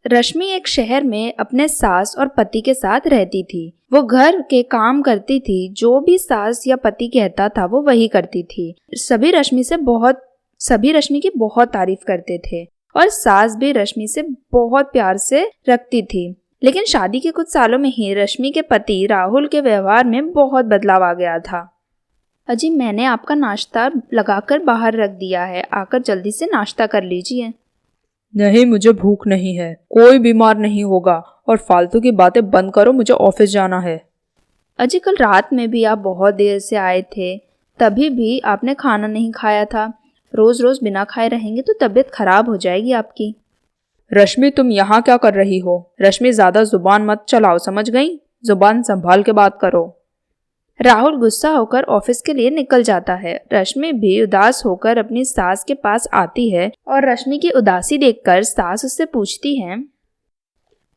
रश्मि एक शहर में अपने सास और पति के साथ रहती थी। वो घर के काम करती थी, जो भी सास या पति कहता था वो वही करती थी। सभी रश्मि की बहुत तारीफ करते थे और सास भी रश्मि से बहुत प्यार से रखती थी। लेकिन शादी के कुछ सालों में ही रश्मि के पति राहुल के व्यवहार में बहुत बदलाव आ गया था। अजी, मैंने आपका नाश्ता लगाकर बाहर रख दिया है, आकर जल्दी से नाश्ता कर लीजिए। नहीं, मुझे भूख नहीं है, कोई बीमार नहीं होगा और फालतू की बातें बंद करो, मुझे ऑफिस जाना है। अजी, कल रात में भी आप बहुत देर से आए थे, तभी भी आपने खाना नहीं खाया था। रोज रोज बिना खाए रहेंगे तो तबीयत खराब हो जाएगी आपकी। रश्मि, तुम यहाँ क्या कर रही हो? रश्मि, ज्यादा जुबान मत चलाओ, समझ गई? जुबान संभाल के बात करो। राहुल गुस्सा होकर ऑफिस के लिए निकल जाता है। रश्मि भी उदास होकर अपनी सास के पास आती है और रश्मि की उदासी देखकर सास उससे पूछती है,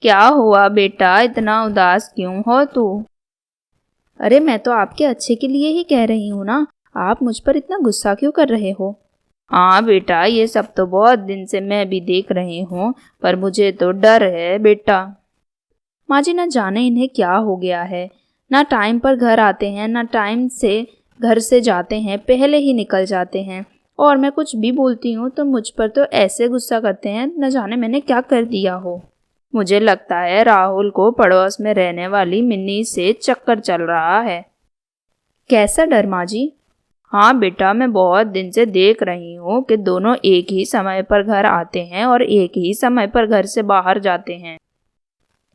क्या हुआ बेटा, इतना उदास क्यों हो तू? अरे, मैं तो आपके अच्छे के लिए ही कह रही हूँ ना, आप मुझ पर इतना गुस्सा क्यों कर रहे हो? हाँ बेटा, ये सब तो बहुत दिन से मैं भी देख रही हूँ, पर मुझे तो डर है बेटा। माँ जी, न जाने इन्हें क्या हो गया है, ना टाइम पर घर आते हैं, ना टाइम से घर से जाते हैं, पहले ही निकल जाते हैं। और मैं कुछ भी बोलती हूँ तो मुझ पर तो ऐसे गुस्सा करते हैं, न जाने मैंने क्या कर दिया हो। मुझे लगता है राहुल को पड़ोस में रहने वाली मिन्नी से चक्कर चल रहा है। कैसा डर माँ जी? हाँ बेटा, मैं बहुत दिन से देख रही हूँ कि दोनों एक ही समय पर घर आते हैं और एक ही समय पर घर से बाहर जाते हैं।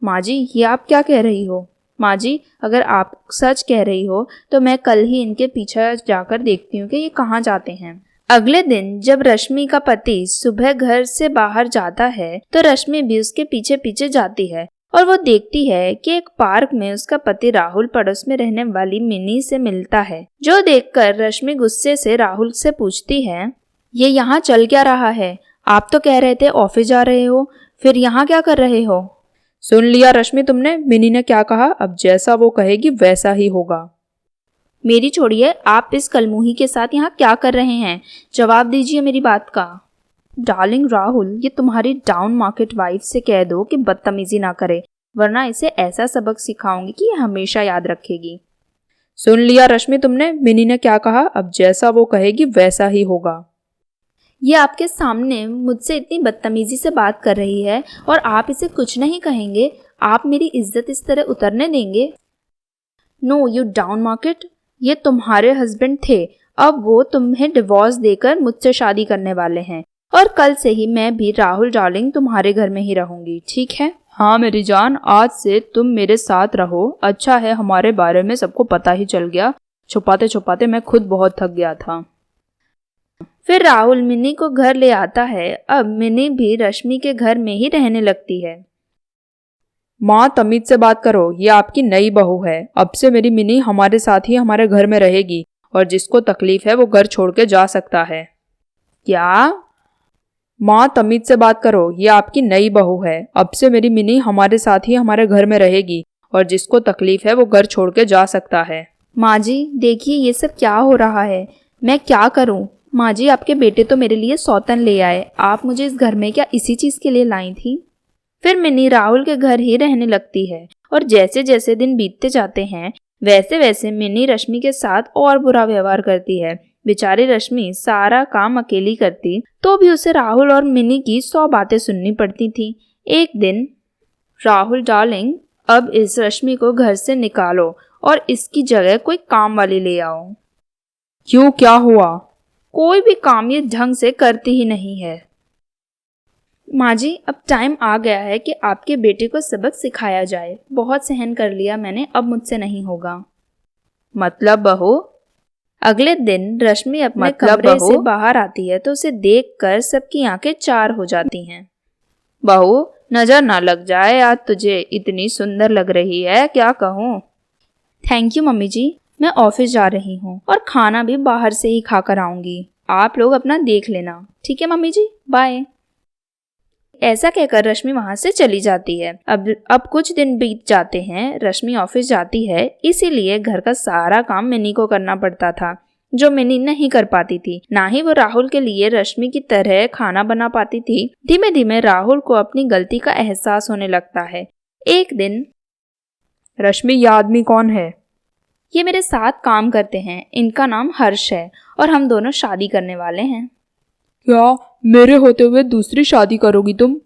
माँ जी, ये आप क्या कह रही हो? माँ जी, अगर आप सच कह रही हो तो मैं कल ही इनके पीछे जाकर देखती हूँ कि ये कहाँ जाते हैं। अगले दिन जब रश्मि का पति सुबह घर से बाहर जाता है तो रश्मि भी उसके पीछे पीछे जाती है और वो देखती है कि एक पार्क में उसका पति राहुल पड़ोस में रहने वाली मिनी से मिलता है। जो देखकर रश्मि गुस्से से राहुल से पूछती है, ये यहाँ चल क्या रहा है? आप तो कह रहे थे ऑफिस जा रहे हो, फिर यहाँ क्या कर रहे हो? सुन लिया रश्मि तुमने, मिनी ने क्या कहा? अब जैसा वो कहेगी वैसा ही होगा। मेरी छोड़िए, आप इस कलमुही के साथ यहाँ क्या कर रहे हैं? जवाब दीजिए मेरी बात का। डार्लिंग राहुल, ये तुम्हारी डाउन मार्केट वाइफ से कह दो कि बदतमीजी ना करे, वरना इसे ऐसा सबक सिखाऊंगी कि ये हमेशा याद रखेगी। सुन लिया रश्मि तुमने, मिनी ने क्या कहा? अब जैसा वो कहेगी वैसा ही होगा। ये आपके सामने मुझसे इतनी बदतमीजी से बात कर रही है और आप इसे कुछ नहीं कहेंगे? आप मेरी इज्जत इस तरह उतरने देंगे? नो यू डाउन मार्केट, ये तुम्हारे हस्बैंड थे, अब वो तुम्हें डिवोर्स देकर मुझसे शादी करने वाले हैं और कल से ही मैं भी राहुल डार्लिंग तुम्हारे घर में ही रहूंगी, ठीक है? हाँ मेरी जान, आज से तुम मेरे साथ रहो। अच्छा है हमारे बारे में सबको पता ही चल गया, छुपाते छुपाते मैं खुद बहुत थक गया था। फिर राहुल मिनी को घर ले आता है। अब मिनी भी रश्मि के घर में ही रहने लगती है। माँ, तमीज से बात करो, ये आपकी नई बहू है। अब से मेरी मिनी हमारे साथ ही हमारे घर में रहेगी और जिसको तकलीफ है वो घर छोड़ के जा सकता है। क्या? माँ, तमीज से बात करो, ये आपकी नई बहू है। अब से मेरी मिनी हमारे साथ ही हमारे घर में रहेगी और जिसको तकलीफ है वो घर छोड़ के जा सकता है। माँ जी, देखिए ये सब क्या हो रहा है, मैं क्या करूँ? माँ जी, आपके बेटे तो मेरे लिए सौतन ले आए, आप मुझे इस घर में क्या इसी चीज़ के लिए लाई थी? फिर मिनी राहुल के घर ही रहने लगती है और जैसे जैसे दिन बीतते जाते हैं वैसे वैसे मिनी रश्मि के साथ और बुरा व्यवहार करती है। बेचारी रश्मि सारा काम अकेली करती तो भी उसे राहुल और मिनी की 100 बातें सुननी पड़ती थी। एक दिन, राहुल डार्लिंग, अब इस रश्मि को घर से निकालो और इसकी जगह कोई काम वाली ले आओ। क्यों, क्या हुआ? कोई भी काम ये ढंग से करती ही नहीं है। माँ जी, अब टाइम आ गया है कि आपके बेटे को सबक सिखाया जाए। बहुत सहन कर लिया मैंने, अब मुझसे नहीं होगा। मतलब बहू? अगले दिन रश्मि अपने कमरे से बाहर आती है तो उसे देखकर सबकी आंखें चार हो जाती हैं। बहू, नजर ना लग जाए, आज तुझे इतनी सुंदर लग रही है, क्या कहूँ? थैंक यू मम्मी जी, मैं ऑफिस जा रही हूँ और खाना भी बाहर से ही खाकर आऊंगी। आप लोग अपना देख लेना, ठीक है मम्मी जी, बाय। ऐसा कहकर रश्मि वहां से चली जाती है। अब कुछ दिन बीत जाते हैं। रश्मि ऑफिस जाती है, इसीलिए घर का सारा काम मिनी को करना पड़ता था। जो मिनी नहीं कर पाती थी। ना ही वो राहुल के लिए रश्मि की तरह खाना बना पाती थी। धीमे धीमे राहुल को अपनी गलती का एहसास होने लगता है। एक दिन, रश्मि, ये आदमी कौन है? ये मेरे साथ काम करते हैं, इनका नाम हर्ष है और हम दोनों शादी करने वाले हैं। क्या मेरे होते हुए दूसरी शादी करोगी तुम?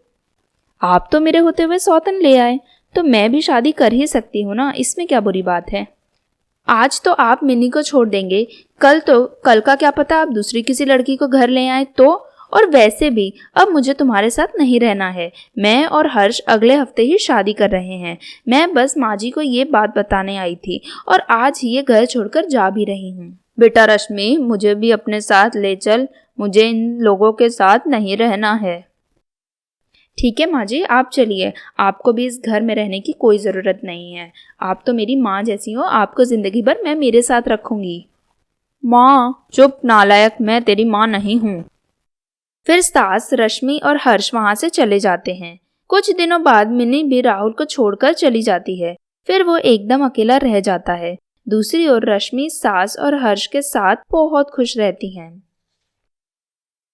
आप तो मेरे होते हुए सौतन ले आए, तो मैं भी शादी कर ही सकती हूँ ना, इसमें क्या बुरी बात है। आज तो आप मिनी को छोड़ देंगे, कल का क्या पता आप दूसरी किसी लड़की को घर ले आए तो। और वैसे भी अब मुझे तुम्हारे साथ नहीं रहना है। मैं और हर्ष अगले हफ्ते ही शादी कर रहे हैं। मैं बस माँ जी को ये बात बताने आई थी और आज ही ये घर छोड़कर जा भी रही हूँ। बेटा रश्मि, मुझे भी अपने साथ ले चल, मुझे इन लोगों के साथ नहीं रहना है। ठीक है माँ जी, आप चलिए, आपको भी इस घर में रहने की कोई ज़रूरत नहीं है। आप तो मेरी माँ जैसी हो, आपको ज़िंदगी भर मैं मेरे साथ रखूँगी। माँ, चुप नालायक, मैं तेरी माँ नहीं हूँ। फिर सास, रश्मि और हर्ष वहाँ से चले जाते हैं। कुछ दिनों बाद मिनी भी राहुल को छोड़कर चली जाती है। फिर वो एकदम अकेला रह जाता है। दूसरी ओर रश्मि सास और हर्ष के साथ बहुत खुश रहती हैं।